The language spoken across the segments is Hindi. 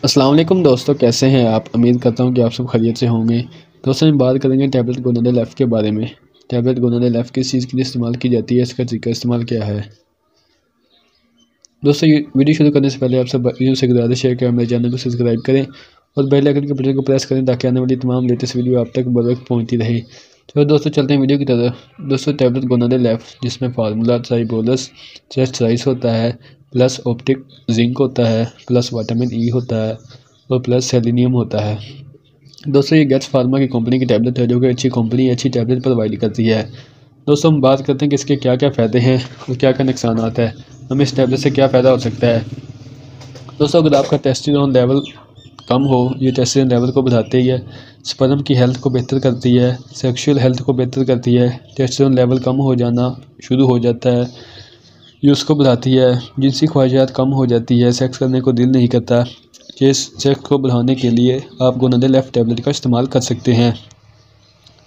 अस्सलाम वालेकुम दोस्तों, कैसे हैं आप। उम्मीद करता हूं कि आप सब खैरियत से होंगे। दोस्तों हम बात करेंगे टैबलेट गोनाडोल एफ के बारे में। टैबलेट गोनाडोल एफ किस चीज़ के लिए इस्तेमाल की जाती है, इसका तरीका इस्तेमाल क्या है। दोस्तों ये वीडियो शुरू करने से पहले आप सब वीडियो से गुजारिश है कि मेरे चैनल को सब्सक्राइब करें और बेल आइकन के बटन को प्रेस करें ताकि आने वाली तमाम लेटेस्ट वीडियो आप तक बर वक्त पहुँचती रहे। तो दोस्तों चलते हैं वीडियो की तरफ। दोस्तों टैबलेट गोनाडोल एफ जिसमें फार्मूला ट्राइबोलस चेस्ट राइस होता है, प्लस ऑप्टिक जिंक होता है, प्लस विटामिन ई होता है और प्लस सेलेनियम होता है। दोस्तों ये गैट्स फार्मा की कंपनी की टैबलेट है जो कि अच्छी कंपनी अच्छी टैबलेट प्रोवाइड करती है। दोस्तों हम बात करते हैं कि इसके क्या क्या फ़ायदे हैं और क्या क्या नुकसान आता है, हमें इस टैबलेट से क्या फ़ायदा हो सकता है। दोस्तों अगर आपका टेस्टोस्टेरोन लेवल कम हो, ये टेस्टोस्टेरोन लेवल को बढ़ाती है, स्पर्म की हेल्थ को बेहतर करती है, सेक्सुअल हेल्थ को बेहतर करती है। टेस्टोस्टेरोन लेवल कम हो जाना शुरू हो जाता है, ये उसको बढ़ाती है। जिनसी ख्वाहिशात कम हो जाती है, सेक्स करने को दिल नहीं करता, ये सेक्स को बढ़ाने के लिए आप गोनाडोल एफ टैबलेट का इस्तेमाल कर सकते हैं।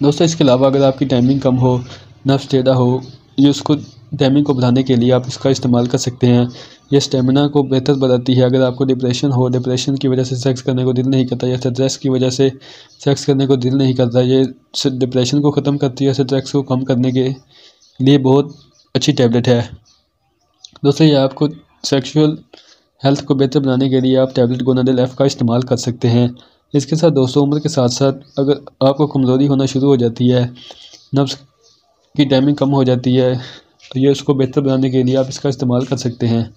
दोस्तों इसके अलावा अगर आपकी टाइमिंग कम हो, नर्व्स टेढ़ा हो, ये उसको टाइमिंग को बढ़ाने के लिए आप इसका इस्तेमाल कर सकते हैं। ये स्टेमिना को बेहतर बनाती है। अगर आपको डिप्रेशन हो, डिप्रेशन की वजह से सेक्स करने को दिल नहीं करता या स्ट्रेस की वजह से सेक्स करने को दिल नहीं करता, ये डिप्रेशन को ख़त्म करती है, स्ट्रेस को कम करने के लिए बहुत अच्छी टैबलेट है। दोस्तों ये आपको सेक्सुअल हेल्थ को बेहतर बनाने के लिए आप टैबलेट गोनाडोल एफ का इस्तेमाल कर सकते हैं। इसके साथ दोस्तों उम्र के साथ साथ अगर आपको कमज़ोरी होना शुरू हो जाती है, नब्ज़ की टाइमिंग कम हो जाती है, तो ये उसको बेहतर बनाने के लिए आप इसका इस्तेमाल कर सकते हैं।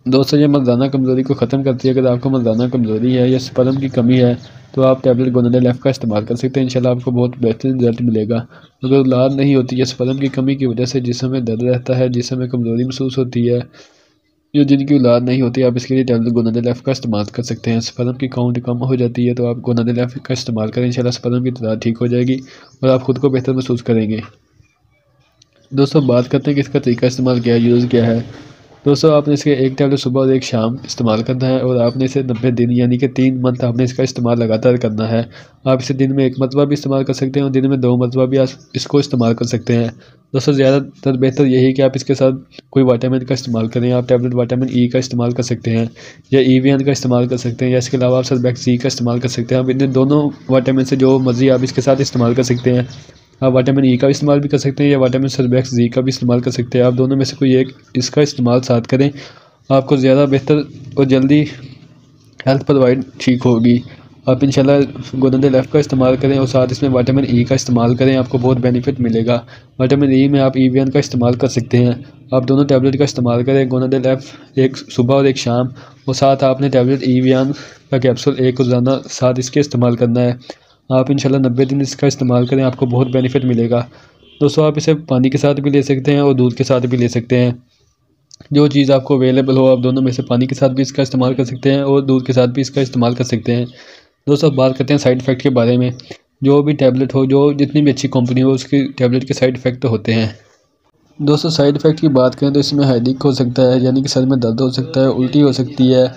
दोस्तों ये मर्दाना कमज़ोरी को ख़त्म करती है। अगर आपको मर्दाना कमज़ोरी है या स्पर्म की कमी है तो आप टैबलेट गोनाडोल एफ का इस्तेमाल कर सकते हैं। इंशाल्लाह आपको बहुत बेहतरीन रिजल्ट मिलेगा। अगर औलाद नहीं होती या स्पर्म की कमी की वजह से जिस्म में दर्द रहता है, जिस्म में कमज़ोरी महसूस होती है, जो जिनकी औलाद नहीं होती, आप इसके लिए टैबलेट गोनाडोल एफ का इस्तेमाल कर सकते हैं। स्पर्म की काउंट कम हो जाती है तो आप गोनाडोल एफ का इस्तेमाल करें, इंशाल्लाह स्पर्म की तादाद ठीक हो जाएगी और आप ख़ुद को बेहतर महसूस करेंगे। दोस्तों बात करते हैं कि इसका तरीका इस्तेमाल क्या है, यूज़ क्या है। दोस्तों आपने इसके एक टैबलेट सुबह और एक शाम इस्तेमाल करना है और आपने इसे 90 दिन यानी कि 3 मंथ आपने इसका इस्तेमाल लगातार करना है। आप इसे दिन में 1 मरतबा भी इस्तेमाल कर सकते हैं और दिन में 2 मरतबा भी आप इसको इस्तेमाल कर सकते हैं। दोस्तों ज़्यादातर बेहतर यही कि आप इसके साथ कोई विटामिन का इस्तेमाल करें। आप टैबलेट विटामिन ई का इस्तेमाल कर सकते हैं या EVN का इस्तेमाल कर सकते हैं या इसके अलावा आप सरबैक्स जी का इस्तेमाल कर सकते हैं। आप इन दोनों विटामिन से जो मर्ज़ी आप इसके साथ इस्तेमाल कर सकते हैं। आप विटामिन ई का इस्तेमाल भी कर सकते हैं या विटामिन सरबैक्स जी का भी इस्तेमाल कर सकते हैं। आप दोनों में से कोई एक इसका इस्तेमाल साथ करें, आपको ज़्यादा बेहतर और जल्दी हेल्थ प्रोवाइड ठीक होगी। आप इंशाल्लाह गोनाडोल एफ का इस्तेमाल करें और साथ इसमें विटामिन ई का इस्तेमाल करें, आपको बहुत बेनिफिट मिलेगा। विटामिन ई में आप EVN का इस्तेमाल कर सकते हैं। आप दोनों टैबलेट का इस्तेमाल करें, गोनाडोल एफ एक सुबह और एक शाम, और साथ आपने टैबलेट EVN का कैप्सूल एक रोज़ाना साथ इसके इस्तेमाल करना है। आप इंशाल्लाह 90 दिन इसका इस्तेमाल करें, आपको बहुत बेनिफिट मिलेगा। दोस्तों आप इसे पानी के साथ भी ले सकते हैं और दूध के साथ भी ले सकते हैं। जो चीज़ आपको अवेलेबल हो, आप दोनों में से पानी के साथ भी इसका इस्तेमाल कर सकते हैं और दूध के साथ भी इसका इस्तेमाल कर सकते हैं। दोस्तों अब बात करते हैं साइड इफ़ेक्ट के बारे में। जो भी टैबलेट हो, जो जितनी भी अच्छी कंपनी हो, उसकी टैबलेट के साइड इफ़ेक्ट तो होते हैं। दोस्तों साइड इफ़ेक्ट की बात करें तो इसमें हेडेक हो सकता है, यानी कि सर में दर्द हो सकता है, उल्टी हो सकती है,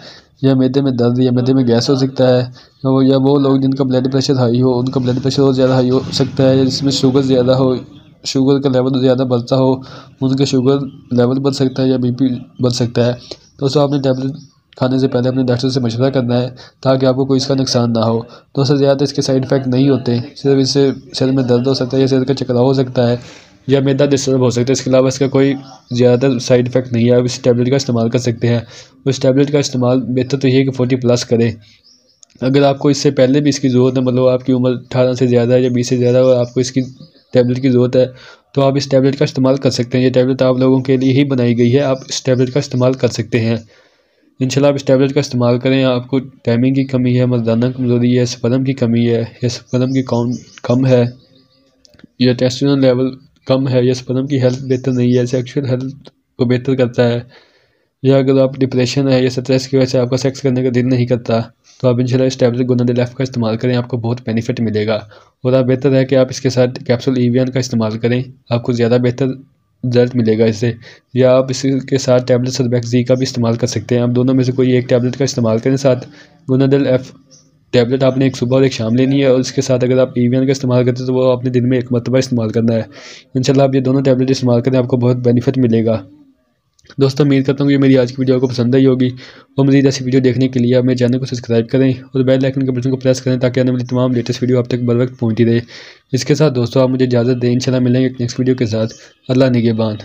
या मैदे में दर्द या मैदे में गैस हो सकता है, या वो लोग जिनका ब्लड प्रेशर हाई हो, उनका ब्लड प्रेशर और ज़्यादा हाई हो सकता है, या जिसमें शुगर ज़्यादा हो, शुगर का लेवल ज़्यादा बढ़ता हो, उनका शुगर लेवल बढ़ सकता है या BP बढ़ सकता है। दोस्तों आपने टैबलेट खाने से पहले अपने डॉक्टर से मशवरा करना है ताकि आपको कोई इसका नुकसान ना हो। दोस्तों ज़्यादा इसके साइड इफ़ेक्ट नहीं होते, सिर्फ इससे सिर में दर्द हो सकता है या सिर का चकराव हो सकता है या मैदा डिस्टर्ब हो सकता है। इसके अलावा इसका कोई ज़्यादा साइड इफ़ेक्ट नहीं है। आप इस टैबलेट का इस्तेमाल कर सकते हैं। उस टैबलेट का इस्तेमाल बेहतर तो ये है कि 40+ करें। अगर आपको इससे पहले भी इसकी ज़रूरत है, मतलब आपकी उम्र 18 से ज़्यादा है या 20 से ज़्यादा और आपको इसकी टैबलेट की ज़रूरत है, तो आप इस टैबलेट का इस्तेमाल कर सकते हैं। ये टैबलेट आप लोगों के लिए ही बनाई गई है, आप इस टैबलेट का इस्तेमाल कर सकते हैं। इंशाल्लाह आप इस टैबलेट का इस्तेमाल करें। आपको टाइमिंग की कमी है, मर्दाना कमज़ोरी है, स्पर्म की कमी है या स्पर्म की काउंट कम है, या टेस्टोस्टेरोन लेवल कम है, या स्पर्म की हेल्थ बेहतर नहीं है, सेक्सुअल हेल्थ को बेहतर करता है, या अगर आप डिप्रेशन है या स्ट्रेस की वजह से आपका सेक्स करने का दिल नहीं करता, तो आप इंशाल्लाह इस टैबलेट गोनाडोल एफ का इस्तेमाल करें, आपको बहुत बेनिफिट मिलेगा। और आप बेहतर है कि आप इसके साथ कैप्सूल EVN का इस्तेमाल करें, आपको ज़्यादा बेहतर रिजल्ट मिलेगा इससे। या आप इसके साथ टैबलेट सरबैक्स जी का भी इस्तेमाल कर सकते हैं। आप दोनों में से कोई एक टैबलेट का इस्तेमाल करें। साथ गोनाडोल एफ टैबलेट आपने एक सुबह और एक शाम लेनी है और इसके साथ अगर आप EVN का इस्तेमाल करते हैं तो वो आपने दिन में 1 मरतबा इस्तेमाल करना है। इंशाल्लाह आप ये दोनों टैबलेट इस्तेमाल करें, आपको बहुत बेनिफिट मिलेगा। दोस्तों उम्मीद करता हूँ कि मेरी आज की वीडियो आपको पसंद आई होगी और मज़ीद ऐसी वीडियो देखने के लिए आप मेरे चैनल को सब्सक्राइब करें और बेल आइकन के बटन को प्रेस करें ताकि आने वाली तमाम लेटेस्ट वीडियो आप तक बर वक्त पहुँचती रहे। इसके साथ दोस्तों आप मुझे इजाज़त दें, इंशाल्लाह मिलेंगे एक नेक्स्ट वीडियो के साथ। अल्लाह निगहबान।